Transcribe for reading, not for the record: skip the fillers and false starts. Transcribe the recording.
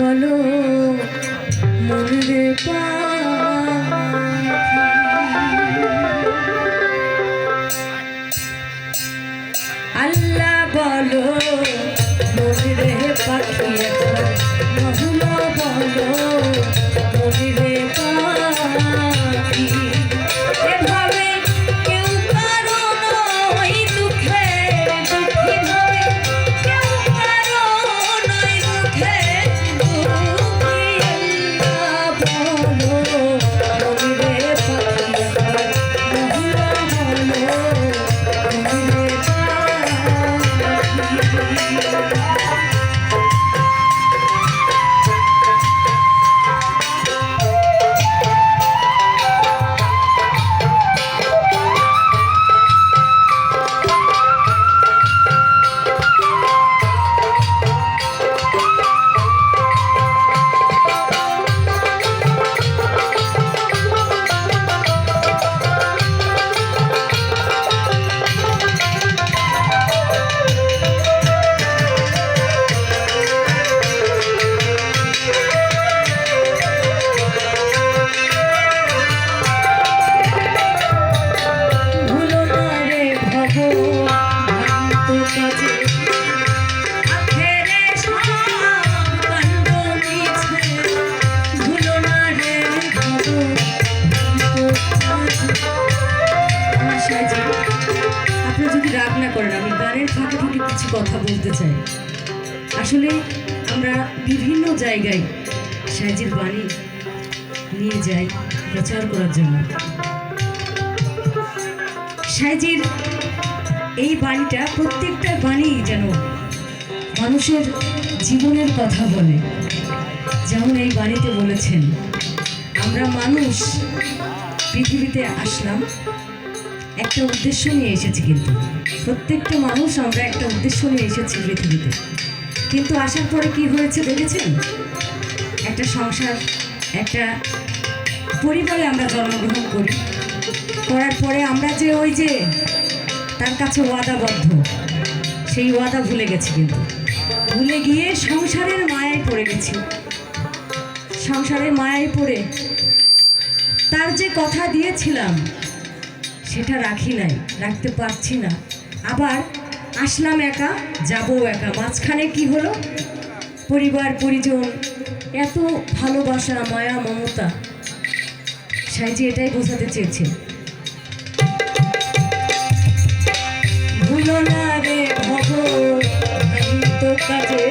বলো মনে আল্লাহ বলো মনে পাখি মহুলা বলো মনে পাখি এভাবে কেউ কারো নয় দুঃখে দুঃখী হবে কেউ কারো নয় দুঃখে দুঃখী আল্লাহ বলো মনে পাখি মহুলা বলো মনে রাগ না করেন, আমি গানের ফাঁকে ফাঁকে কিছু কথা বলতে চাই। আসলে আমরা বিভিন্ন জায়গায় সাইজির বাণী নিয়ে যাই প্রচার করার জন্য। সাইজির এই বাণীটা প্রত্যেকটা বাণী যেন মানুষের জীবনের কথা বলে। যেমন এই বাণীতে বলেছেন, আমরা মানুষ পৃথিবীতে আসলাম একটা উদ্দেশ্য নিয়ে এসেছি, কিন্তু প্রত্যেকটা মানুষ আমরা একটা উদ্দেশ্য নিয়ে এসেছি পৃথিবীতে। কিন্তু আসার পরে কি হয়েছে দেখেছেন? একটা সংসার, একটা পরিবারে আমরা জন্মগ্রহণ করি। করার পরে আমরা যে ওই যে তার কাছে ওয়াদাবদ্ধ, সেই ওয়াদা ভুলে গেছি, কিন্তু ভুলে গিয়ে সংসারের মায়ায় পড়ে গেছি। সংসারের মায়ায় পড়ে তার যে কথা দিয়েছিলাম সেটা রাখি নাই, রাখতে পারছি না। আবার আসলাম একা, যাবো একা। মাঝখানে কি হলো? পরিবার পরিজন, এত ভালোবাসা, মায়া, মমতা। সাইজি এটাই বোঝাতে চেয়েছে। ভুলো না রে ভব তো কাজে